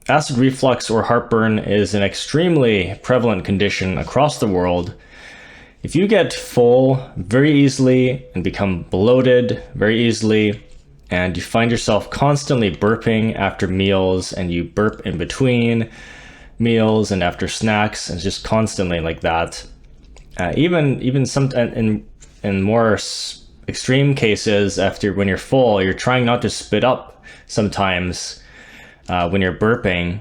acid reflux or heartburn is an extremely prevalent condition across the world. If you get full very easily and become bloated very easily, and you find yourself constantly burping after meals, and you burp in between meals and after snacks, and just constantly like that, even some in more extreme cases, after when you're full, you're trying not to spit up sometimes when you're burping,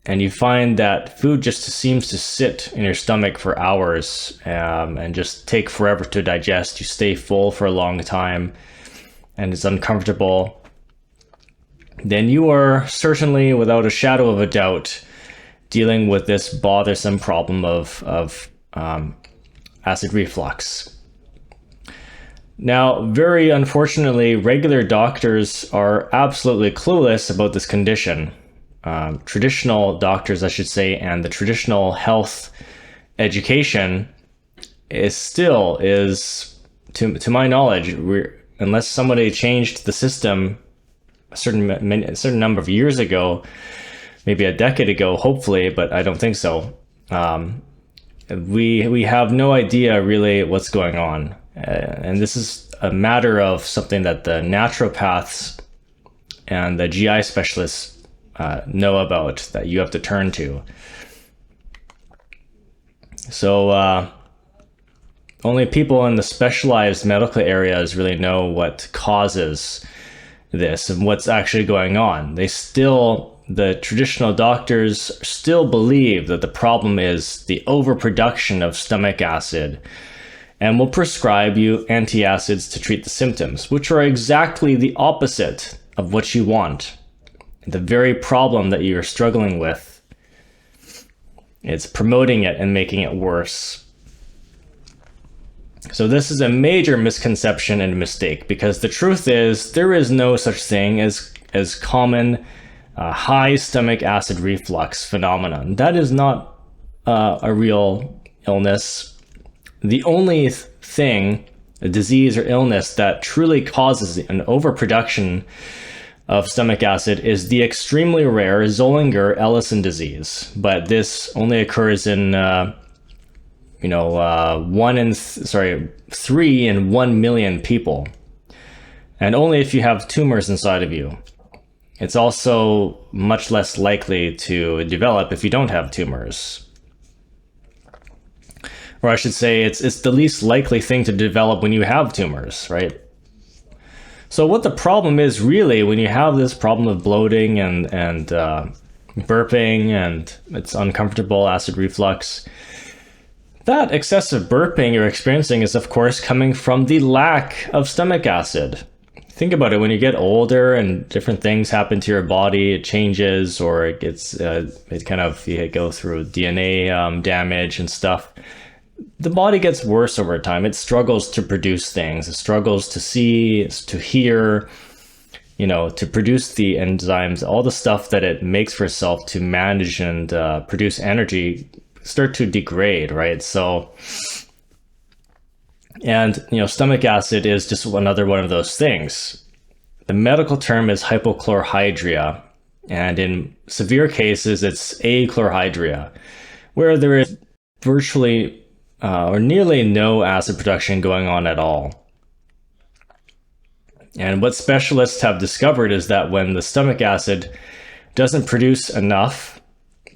and you find that food just seems to sit in your stomach for hours and just take forever to digest. You stay full for a long time and it's uncomfortable. Then you are certainly, without a shadow of a doubt, dealing with this bothersome problem of acid reflux. Now, very unfortunately, regular doctors are absolutely clueless about this condition. Traditional doctors, I should say, and the traditional health education is, to my knowledge, unless somebody changed the system a certain number of years ago, maybe a decade ago, hopefully, but I don't think so. We have no idea really what's going on. And this is a matter of something that the naturopaths and the GI specialists know about, that you have to turn to. So only people in the specialized medical areas really know what causes this and what's actually going on. The traditional doctors still believe that the problem is the overproduction of stomach acid, and will prescribe you antacids to treat the symptoms, which are exactly the opposite of what you want. The very problem that you're struggling with, it's promoting it and making it worse. So this is a major misconception and mistake, because the truth is there is no such thing as common high stomach acid reflux phenomenon. That is not a real illness. The only thing, a disease or illness, that truly causes an overproduction of stomach acid is the extremely rare Zollinger-Ellison disease. But this only occurs in 3 in 1 million people, and only if you have tumors inside of you. It's also much less likely to develop if you don't have tumors. Or I should say, it's the least likely thing to develop when you have tumors, right? So what the problem is really, when you have this problem of bloating and burping and it's uncomfortable acid reflux, that excessive burping you're experiencing is, of course, coming from the lack of stomach acid. Think about it. When you get older and different things happen to your body, it changes, or it gets, you go through DNA damage and stuff. The body gets worse over time. It struggles to produce things. It struggles to see, to hear, to produce the enzymes, all the stuff that it makes for itself to manage and produce energy start to degrade, right? So, and, stomach acid is just another one of those things. The medical term is hypochlorhydria, and in severe cases, it's achlorhydria, where there is virtually or nearly no acid production going on at all. And what specialists have discovered is that when the stomach acid doesn't produce enough,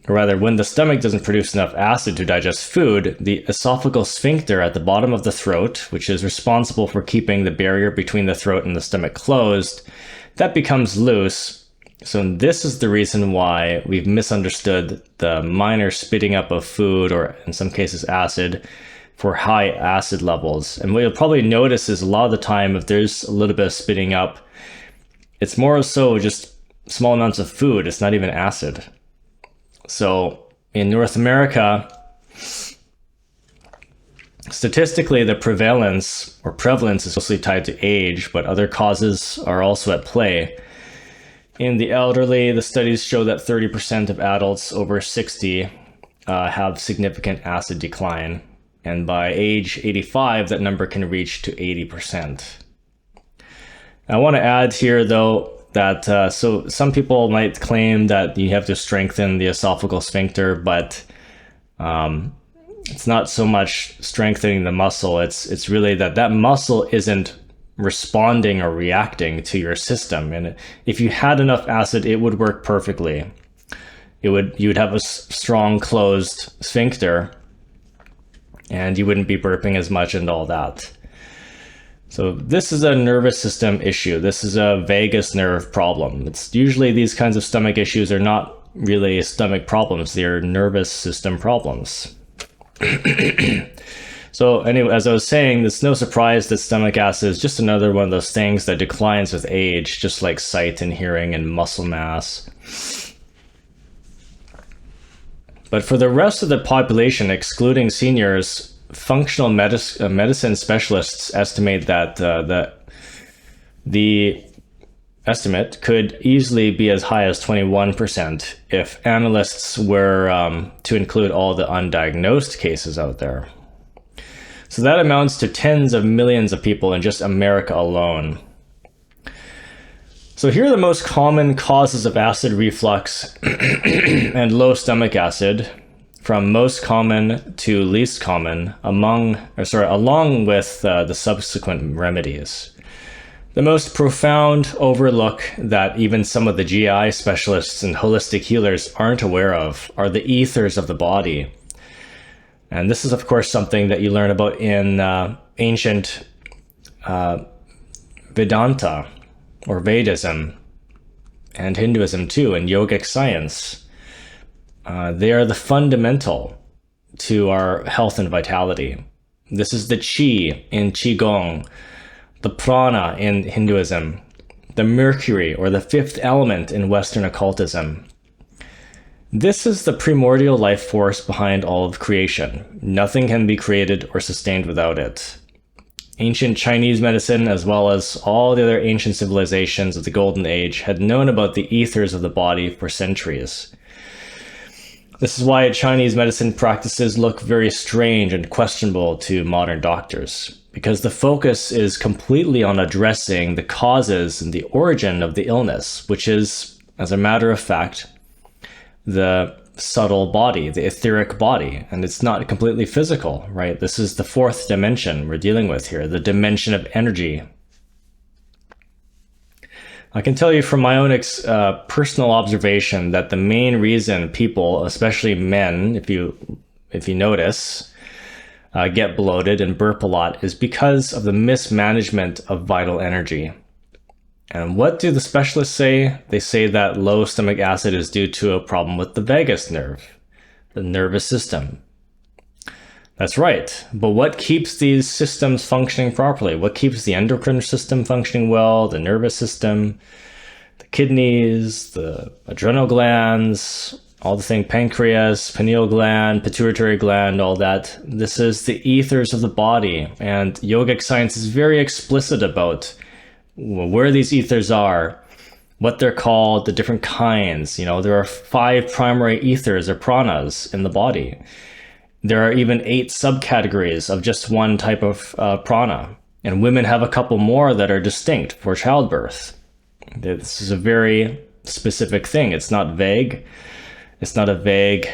or rather, when the stomach doesn't produce enough acid to digest food, the esophageal sphincter at the bottom of the throat, which is responsible for keeping the barrier between the throat and the stomach closed, that becomes loose. So this is the reason why we've misunderstood the minor spitting up of food, or in some cases acid, for high acid levels. And what you'll probably notice is a lot of the time, if there's a little bit of spitting up, it's more so just small amounts of food. It's not even acid. So in North America, statistically, the prevalence is mostly tied to age, but other causes are also at play. In the elderly, the studies show that 30% of adults over 60 have significant acid decline. And by age 85, that number can reach to 80%. I want to add here, though, that so some people might claim that you have to strengthen the esophageal sphincter, but it's not so much strengthening the muscle. It's really that muscle isn't responding or reacting to your system. And if you had enough acid, it would work perfectly. You would have a strong closed sphincter, and you wouldn't be burping as much and all that. So this is a nervous system issue. This is a vagus nerve problem. It's usually these kinds of stomach issues are not really stomach problems. They're nervous system problems. So anyway, as I was saying, it's no surprise that stomach acid is just another one of those things that declines with age, just like sight and hearing and muscle mass. But for the rest of the population, excluding seniors, functional medicine specialists estimate that the estimate could easily be as high as 21% if analysts were to include all the undiagnosed cases out there. So that amounts to tens of millions of people in just America alone. So here are the most common causes of acid reflux and low stomach acid, from most common to least common, along with the subsequent remedies. The most profound overlook that even some of the GI specialists and holistic healers aren't aware of are the ethers of the body. And this is, of course, something that you learn about in ancient Vedanta, or Vedism, and Hinduism too, and yogic science. They are the fundamental to our health and vitality. This is the Qi in Qigong, the prana in Hinduism, the mercury or the fifth element in Western occultism. This is the primordial life force behind all of creation. Nothing can be created or sustained without it. Ancient Chinese medicine, as well as all the other ancient civilizations of the Golden Age, had known about the ethers of the body for centuries. This is why Chinese medicine practices look very strange and questionable to modern doctors, because the focus is completely on addressing the causes and the origin of the illness, which is, as a matter of fact, the subtle body, the etheric body, and it's not completely physical, right? This is the fourth dimension we're dealing with here, the dimension of energy. I can tell you from my own personal observation that the main reason people, especially men, if you notice, get bloated and burp a lot is because of the mismanagement of vital energy. And what do the specialists say? They say that low stomach acid is due to a problem with the vagus nerve, the nervous system. That's right. But what keeps these systems functioning properly? What keeps the endocrine system functioning well, the nervous system, the kidneys, the adrenal glands, all the things, pancreas, pineal gland, pituitary gland, all that? This is the ethers of the body. And yogic science is very explicit about where these ethers are, what they're called, the different kinds. There are 5 primary ethers or pranas in the body. There are even 8 subcategories of just one type of prana. And women have a couple more that are distinct for childbirth. This is a very specific thing. It's not vague. It's not a vague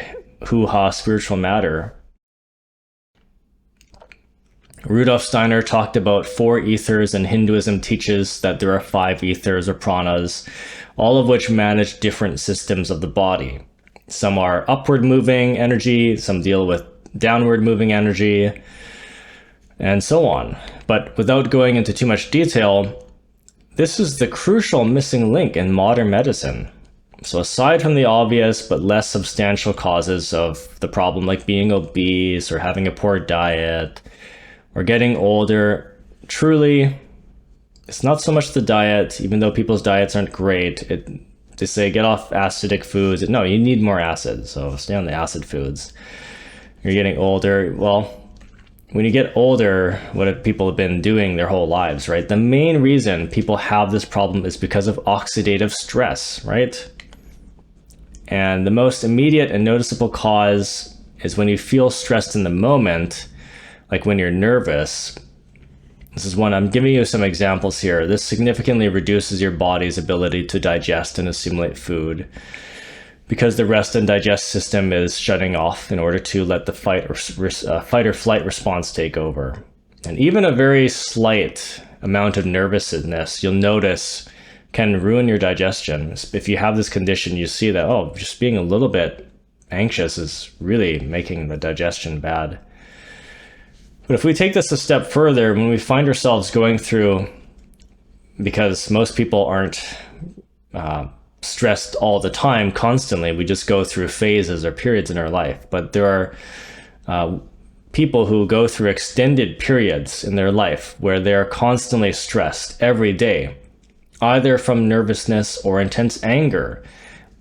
hoo-ha spiritual matter. Rudolf Steiner talked about 4 ethers, and Hinduism teaches that there are 5 ethers or pranas, all of which manage different systems of the body. Some are upward moving energy, some deal with downward moving energy, and so on. But without going into too much detail, this is the crucial missing link in modern medicine. So aside from the obvious but less substantial causes of the problem, like being obese or having a poor diet, or getting older, truly, it's not so much the diet, even though people's diets aren't great. They say get off acidic foods. No, you need more acid, so stay on the acid foods. You're getting older. Well, when you get older, what have people been doing their whole lives, right? The main reason people have this problem is because of oxidative stress, right? And the most immediate and noticeable cause is when you feel stressed in the moment, like when you're nervous, This is one, I'm giving you some examples here. This significantly reduces your body's ability to digest and assimilate food because the rest and digest system is shutting off in order to let the fight or flight response take over. And even a very slight amount of nervousness, you'll notice, can ruin your digestion. If you have this condition, you see that, oh, just being a little bit anxious is really making the digestion bad. But if we take this a step further, when we find ourselves going through, because most people aren't stressed all the time, constantly, we just go through phases or periods in our life. But there are people who go through extended periods in their life where they're constantly stressed every day, either from nervousness or intense anger.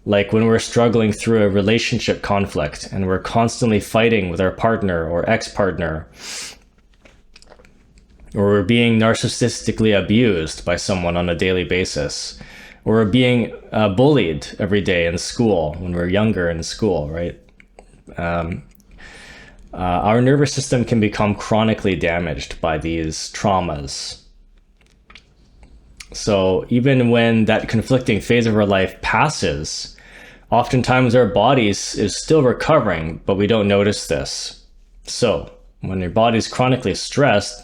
Like when we're struggling through a relationship conflict and we're constantly fighting with our partner or ex-partner, or we're being narcissistically abused by someone on a daily basis, or we're being bullied every day in school when we're younger in school, right? Our nervous system can become chronically damaged by these traumas. So even when that conflicting phase of our life passes, oftentimes our bodies is still recovering, but we don't notice this. So when your body's chronically stressed,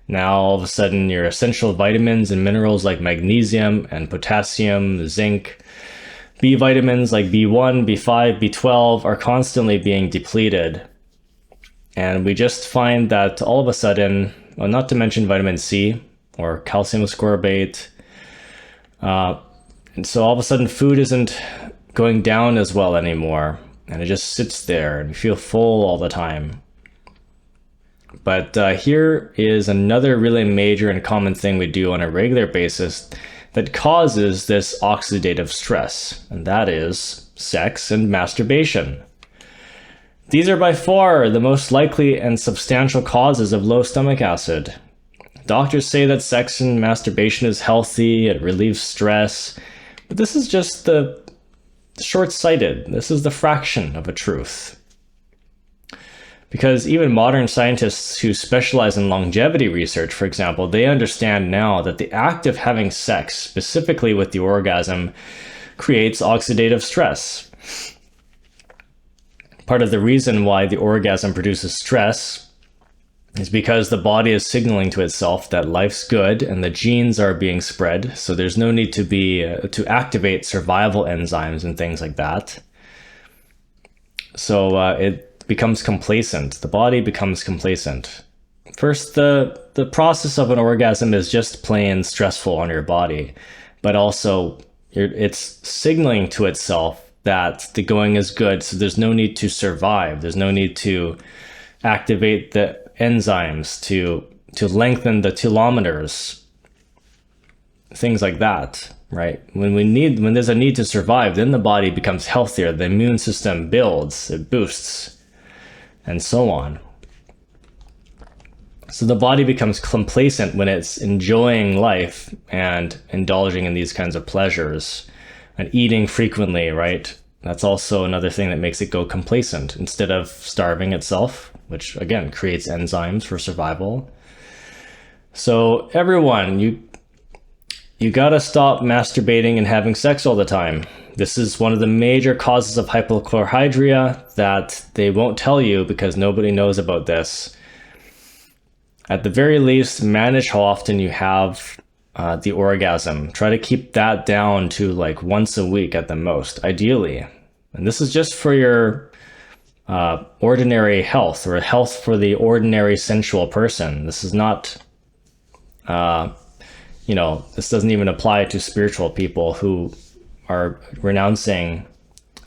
now all of a sudden your essential vitamins and minerals like magnesium and potassium, zinc, B vitamins like B1, B5, B12 are constantly being depleted. And we just find that all of a sudden, well, not to mention vitamin C, or calcium ascorbate. And so all of a sudden food isn't going down as well anymore, and it just sits there and you feel full all the time. But here is another really major and common thing we do on a regular basis that causes this oxidative stress, and that is sex and masturbation. These are by far the most likely and substantial causes of low stomach acid. Doctors say that sex and masturbation is healthy, it relieves stress, but this is just the short-sighted. This is the fraction of a truth. Because even modern scientists who specialize in longevity research, for example, they understand now that the act of having sex, specifically with the orgasm, creates oxidative stress. Part of the reason why the orgasm produces stress is because the body is signaling to itself that life's good and the genes are being spread, so there's no need to activate survival enzymes and things like that. So it becomes complacent. The body becomes complacent. First, the process of an orgasm is just plain stressful on your body, but also it's signaling to itself that the going is good, so there's no need to survive. There's no need to activate the enzymes to lengthen the telomeres, things like that, right? When there's a need to survive, then the body becomes healthier, the immune system builds, it boosts, and so on. So the body becomes complacent when it's enjoying life and indulging in these kinds of pleasures and eating frequently, right? That's also another thing that makes it go complacent instead of starving itself, which again creates enzymes for survival. So everyone, you gotta stop masturbating and having sex all the time. This is one of the major causes of hypochlorhydria that they won't tell you because nobody knows about this. At the very least, manage how often you have the orgasm. Try to keep that down to like once a week at the most, ideally. And this is just for your ordinary health, or health for the ordinary sensual person. This is not, this doesn't even apply to spiritual people who are renouncing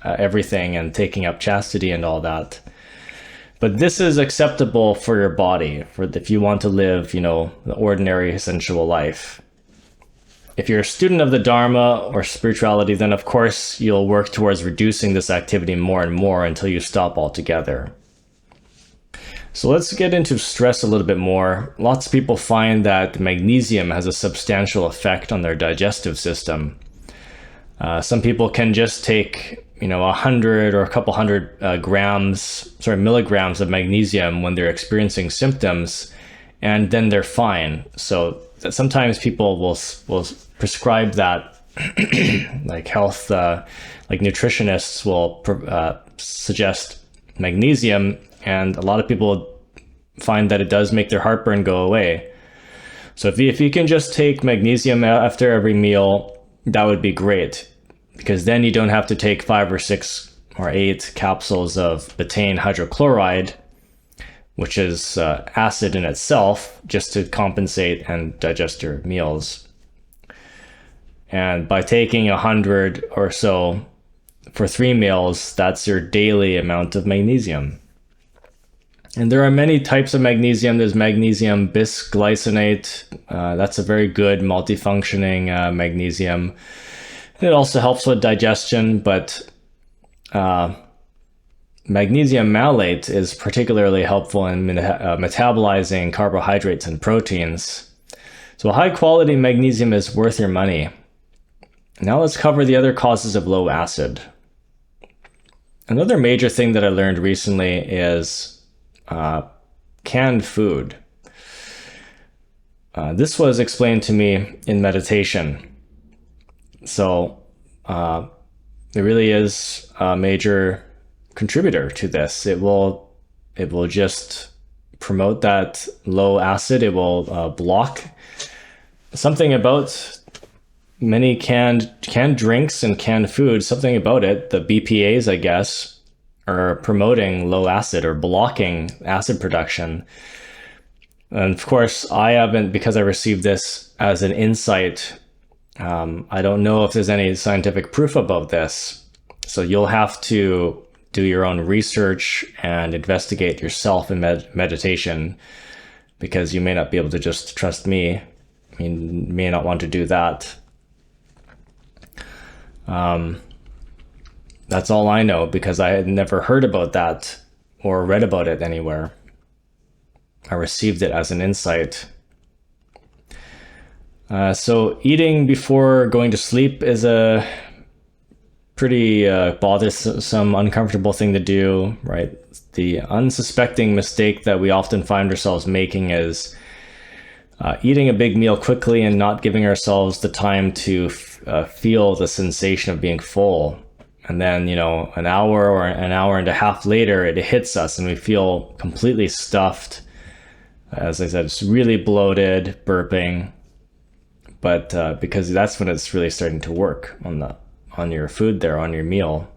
everything and taking up chastity and all that. But this is acceptable for your body, if you want to live, the ordinary sensual life. If you're a student of the Dharma or spirituality, then of course you'll work towards reducing this activity more and more until you stop altogether. So let's get into stress a little bit more. Lots of people find that magnesium has a substantial effect on their digestive system. Some people can just take 100 or a couple hundred milligrams of magnesium when they're experiencing symptoms, and then they're fine. So sometimes people will prescribe that, like health, like nutritionists will suggest magnesium, and a lot of people find that it does make their heartburn go away. So if you can just take magnesium after every meal, that would be great, because then you don't have to take 5 or 6 or 8 capsules of betaine hydrochloride, which is acid in itself, just to compensate and digest your meals. And by taking 100 or so for 3 meals, that's your daily amount of magnesium. And there are many types of magnesium. There's magnesium bisglycinate. That's a very good multifunctioning magnesium. It also helps with digestion, but magnesium malate is particularly helpful in metabolizing carbohydrates and proteins. So high quality magnesium is worth your money. Now let's cover the other causes of low acid. Another major thing that I learned recently is canned food. This was explained to me in meditation. So it really is a major contributor to this. It will just promote that low acid. It will block something about many canned drinks and canned food. Something about it, the BPAs, I guess, are promoting low acid or blocking acid production. And of course, I haven't, because I received this as an insight. I don't know if there's any scientific proof about this. So you'll have to do your own research and investigate yourself in meditation, because you may not be able to just trust me. I mean, you may not want to do that. That's all I know, because I had never heard about that or read about it anywhere. I received it as an insight. So eating before going to sleep is a pretty bothersome, uncomfortable thing to do, right? The unsuspecting mistake that we often find ourselves making is eating a big meal quickly and not giving ourselves the time to feel the sensation of being full. And then, an hour or an hour and a half later, it hits us and we feel completely stuffed. As I said, it's really bloated, burping. But because that's when it's really starting to work on your food there, on your meal.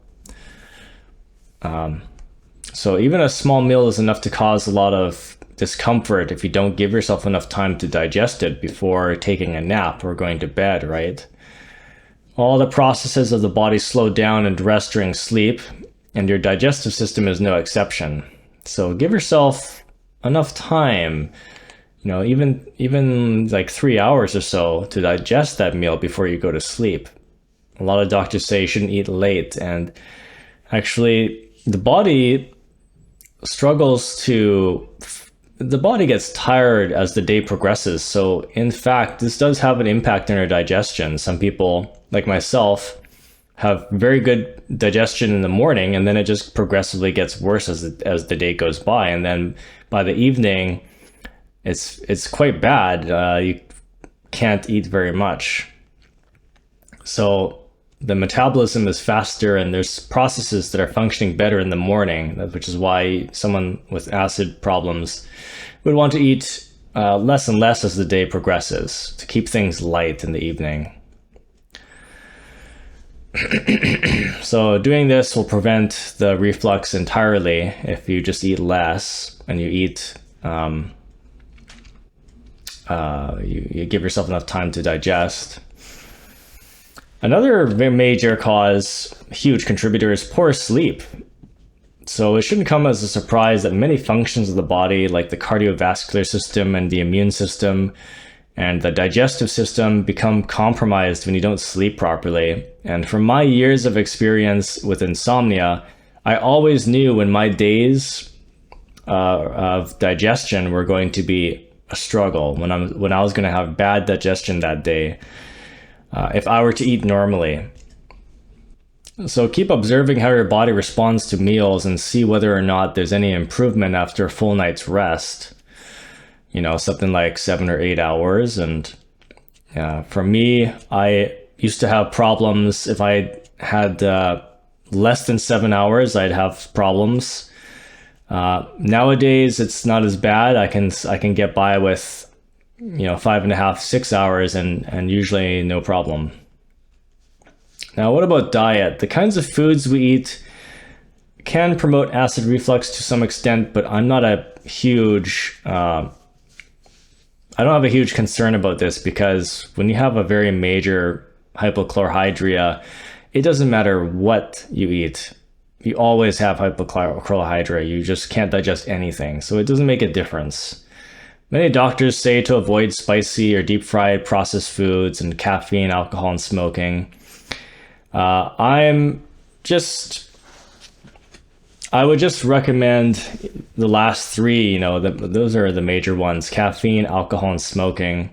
So even a small meal is enough to cause a lot of discomfort if you don't give yourself enough time to digest it before taking a nap or going to bed, right? All the processes of the body slow down and rest during sleep, and your digestive system is no exception. So give yourself enough time, even like 3 hours or so to digest that meal before you go to sleep. A lot of doctors say you shouldn't eat late, and actually the body gets tired as the day progresses. So in fact, this does have an impact on our digestion. Some people, like myself, have very good digestion in the morning, and then it just progressively gets worse as the day goes by. And then by the evening, it's quite bad. You can't eat very much. So the metabolism is faster, and there's processes that are functioning better in the morning, which is why someone with acid problems would want to eat less and less as the day progresses, to keep things light in the evening. So doing this will prevent the reflux entirely if you just eat less and you eat, you give yourself enough time to digest. Another major cause, huge contributor, is poor sleep. So it shouldn't come as a surprise that many functions of the body, like the cardiovascular system and the immune system and the digestive system, become compromised when you don't sleep properly. And from my years of experience with insomnia, I always knew when my days of digestion were going to be a struggle, when I was going to have bad digestion that day, if I were to eat normally. So keep observing how your body responds to meals and see whether or not there's any improvement after a full night's rest. something like 7 or 8 hours. And for me, I used to have problems. If I had less than 7 hours, I'd have problems. Nowadays, it's not as bad. I can get by with 5.5, 6 hours, and usually no problem. Now, what about diet? The kinds of foods we eat can promote acid reflux to some extent, but I'm not a huge I don't have a huge concern about this, because when you have a very major hypochlorhydria, it doesn't matter what you eat. You always have hypochlorhydria. You just can't digest anything. So it doesn't make a difference. Many doctors say to avoid spicy or deep fried processed foods and caffeine, alcohol, and smoking. I would just recommend the last three. Those are the major ones: caffeine, alcohol, and smoking.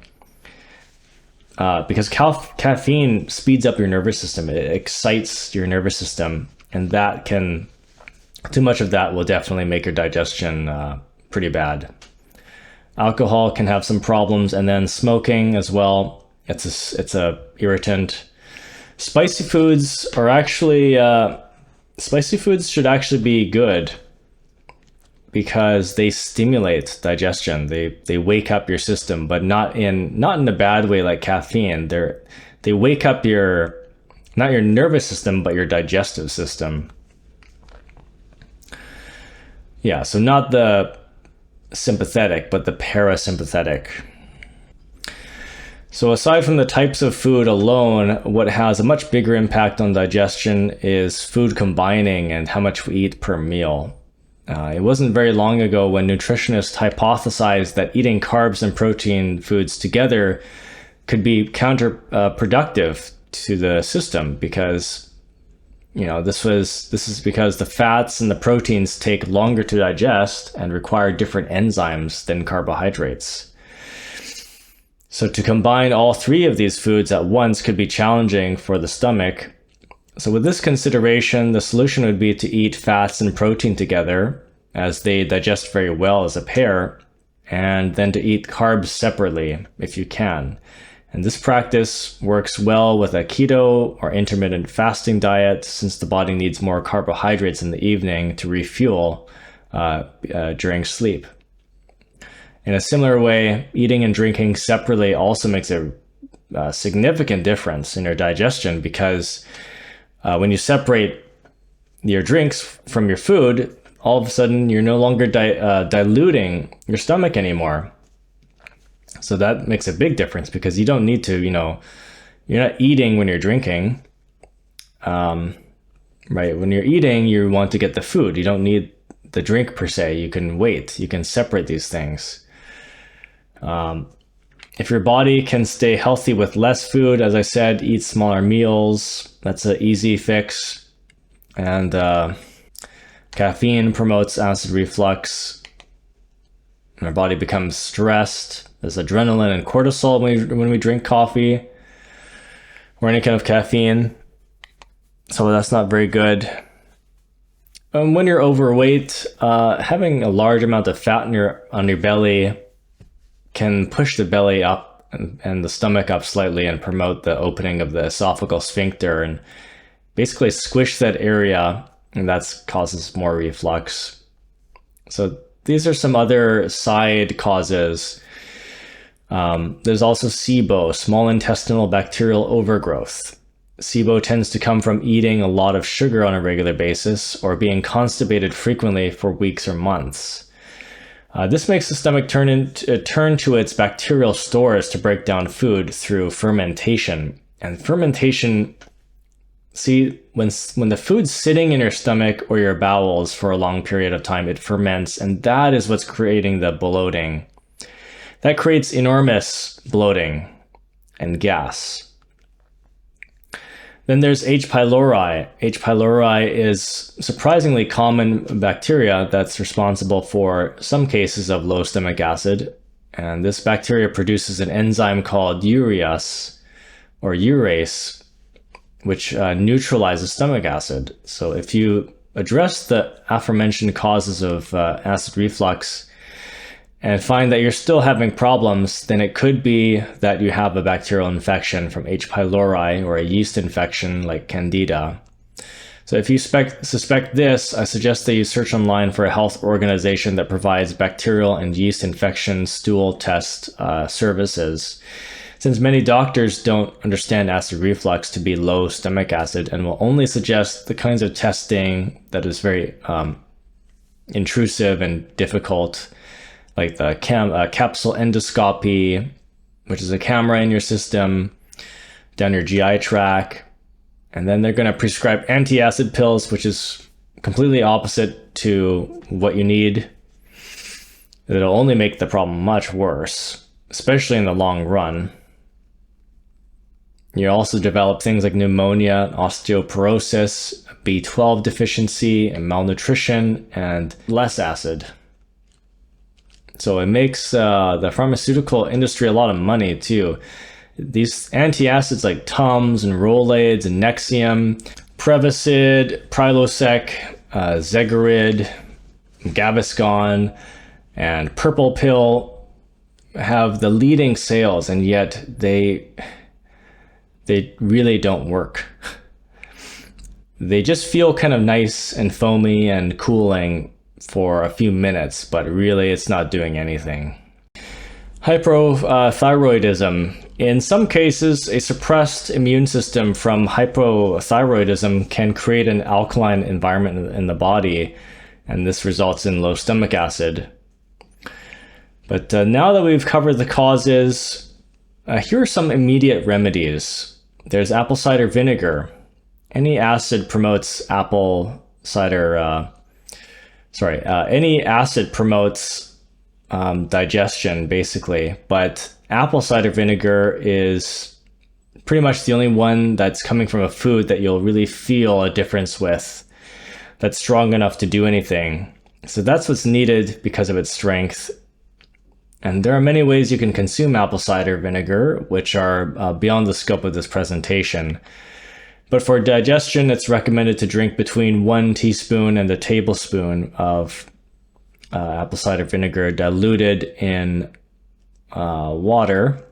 Because caffeine speeds up your nervous system. It excites your nervous system, and too much of that will definitely make your digestion pretty bad. Alcohol can have some problems, and then smoking as well. It's a irritant. Spicy foods should actually be good, because they stimulate digestion. They wake up your system, but not in a bad way like caffeine. They wake up not your nervous system, but your digestive system. Yeah, so not the sympathetic, but the parasympathetic. So aside from the types of food alone, what has a much bigger impact on digestion is food combining and how much we eat per meal. It wasn't very long ago when nutritionists hypothesized that eating carbs and protein foods together could be counterproductive to the system, because this is because the fats and the proteins take longer to digest and require different enzymes than carbohydrates. So to combine all three of these foods at once could be challenging for the stomach. So with this consideration, the solution would be to eat fats and protein together, as they digest very well as a pair, and then to eat carbs separately if you can. And this practice works well with a keto or intermittent fasting diet, since the body needs more carbohydrates in the evening to refuel during sleep. In a similar way, eating and drinking separately also makes a significant difference in your digestion, because when you separate your drinks from your food, all of a sudden you're no longer diluting your stomach anymore. So that makes a big difference, because you don't need to, you're not eating when you're drinking. Right? When you're eating, you want to get the food. You don't need the drink per se. You can wait. You can separate these things. If your body can stay healthy with less food, as I said, eat smaller meals. That's an easy fix. And caffeine promotes acid reflux. And our body becomes stressed. There's adrenaline and cortisol when we drink coffee or any kind of caffeine. So that's not very good. When you're overweight, having a large amount of fat on your belly can push the belly up and the stomach up slightly and promote the opening of the esophageal sphincter and basically squish that area, and that causes more reflux. So these are some other side causes. There's also SIBO, small intestinal bacterial overgrowth. SIBO tends to come from eating a lot of sugar on a regular basis or being constipated frequently for weeks or months. This makes the stomach turn to its bacterial stores to break down food through fermentation. And fermentation, when the food's sitting in your stomach or your bowels for a long period of time, it ferments, and that is what's creating the bloating. That creates enormous bloating and gas. Then there's H. pylori. H. pylori is surprisingly common bacteria that's responsible for some cases of low stomach acid. And this bacteria produces an enzyme called urease, which neutralizes stomach acid. So if you address the aforementioned causes of acid reflux, and find that you're still having problems, then it could be that you have a bacterial infection from H. pylori or a yeast infection like Candida. So if you suspect this, I suggest that you search online for a health organization that provides bacterial and yeast infection stool test services, since many doctors don't understand acid reflux to be low stomach acid and will only suggest the kinds of testing that is very intrusive and difficult, like the capsule endoscopy, which is a camera in your system, down your GI tract. And then they're going to prescribe anti-acid pills, which is completely opposite to what you need. It'll only make the problem much worse, especially in the long run. You also develop things like pneumonia, osteoporosis, B12 deficiency, and malnutrition, and less acid. So it makes the pharmaceutical industry a lot of money too. These antacids like Tums and Rolaids and Nexium, Prevacid, Prilosec, Zegerid, Gaviscon, and Purple Pill have the leading sales, and yet they really don't work. They just feel kind of nice and foamy and cooling for a few minutes, but really it's not doing anything. Hypothyroidism. In some cases, a suppressed immune system from hypothyroidism can create an alkaline environment in the body, and this results in low stomach acid. But now that we've covered the causes, here are some immediate remedies. There's apple cider vinegar. Any acid promotes any acid promotes digestion, basically, but apple cider vinegar is pretty much the only one that's coming from a food that you'll really feel a difference with, that's strong enough to do anything. So that's what's needed because of its strength. And there are many ways you can consume apple cider vinegar, which are beyond the scope of this presentation. But for digestion, it's recommended to drink between 1 teaspoon and a tablespoon of apple cider vinegar diluted in water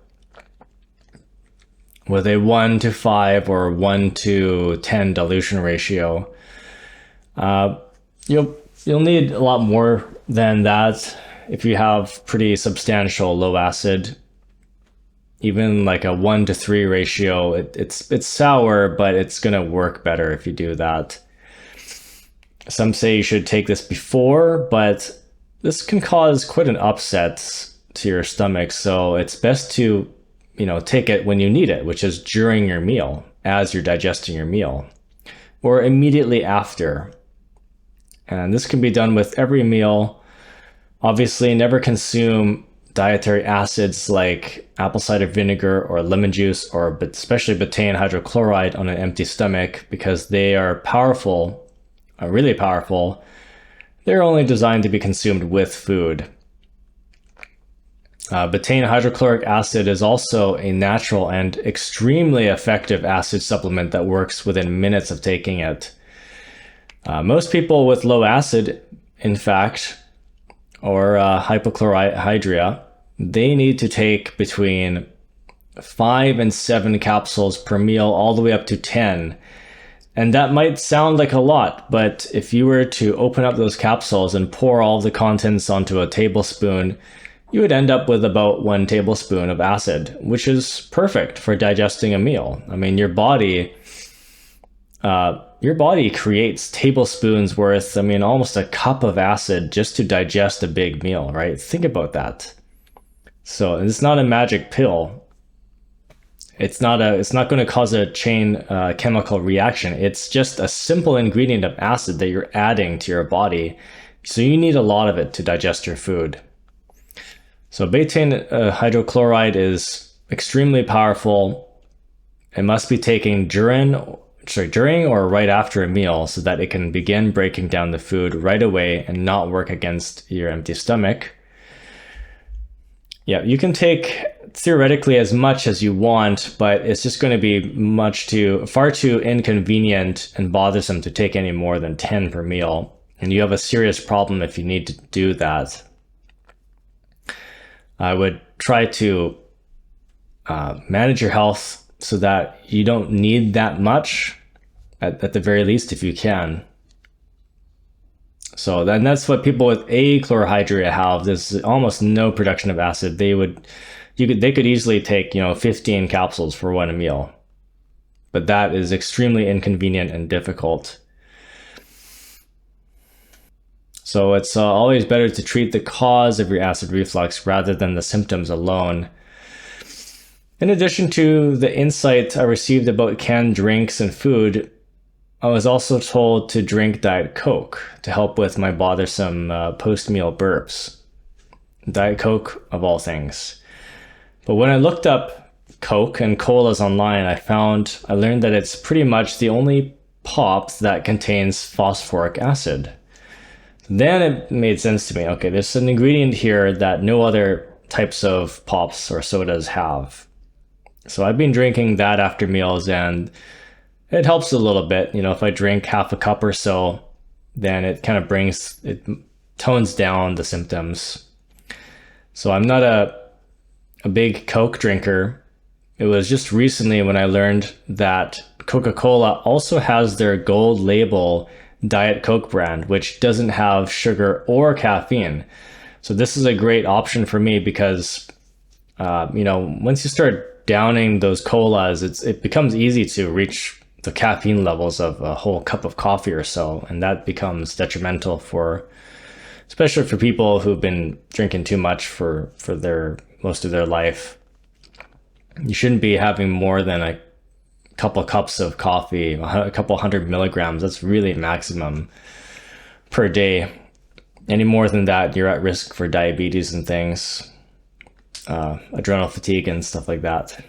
with a 1:5 or 1:10 dilution ratio. You'll need a lot more than that if you have pretty substantial low acid. Even like a 1:3 ratio, it's sour, but it's gonna work better if you do that. Some say you should take this before, but this can cause quite an upset to your stomach, so it's best to take it when you need it, which is during your meal, as you're digesting your meal, or immediately after. And this can be done with every meal. Obviously, never consume dietary acids like apple cider vinegar or lemon juice, or especially betaine hydrochloride, on an empty stomach, because they are powerful, really powerful. They're only designed to be consumed with food. Betaine hydrochloric acid is also a natural and extremely effective acid supplement that works within minutes of taking it. Most people with low acid, in fact, or hypochlorhydria, they need to take between 5 and 7 capsules per meal, all the way up to 10. And that might sound like a lot, but if you were to open up those capsules and pour all the contents onto a tablespoon, you would end up with about 1 tablespoon of acid, which is perfect for digesting a meal. I mean, your body creates tablespoons worth, almost a cup of acid just to digest a big meal, right? Think about that. So it's not a magic pill. It's not going to cause a chain chemical reaction. It's just a simple ingredient of acid that you're adding to your body. So you need a lot of it to digest your food. So betaine hydrochloride is extremely powerful. It must be taken during or right after a meal so that it can begin breaking down the food right away and not work against your empty stomach. Yeah, you can take theoretically as much as you want, but it's just going to be far too inconvenient and bothersome to take any more than 10 per meal. And you have a serious problem if you need to do that. I would try to manage your health so that you don't need that much, at the very least, if you can. So then that's what people with achlorhydria have. There's almost no production of acid. They could easily take 15 capsules for one meal, but that is extremely inconvenient and difficult. So it's always better to treat the cause of your acid reflux rather than the symptoms alone. In addition to the insight I received about canned drinks and food, I was also told to drink Diet Coke to help with my bothersome post-meal burps. Diet Coke, of all things. But when I looked up Coke and colas online, I learned that it's pretty much the only pop that contains phosphoric acid. Then it made sense to me. Okay, there's an ingredient here that no other types of pops or sodas have. So I've been drinking that after meals, and it helps a little bit. If I drink half a cup or so, then it kind of tones down the symptoms. So I'm not a big Coke drinker. It was just recently when I learned that Coca-Cola also has their gold label Diet Coke brand, which doesn't have sugar or caffeine. So this is a great option for me because, once you start downing those colas, it becomes easy to reach the caffeine levels of a whole cup of coffee or so, and that becomes detrimental especially for people who've been drinking too much for most of their life. You shouldn't be having more than a couple cups of coffee, a couple 100 milligrams. That's really maximum per day. Any more than that, you're at risk for diabetes and things, adrenal fatigue and stuff like that.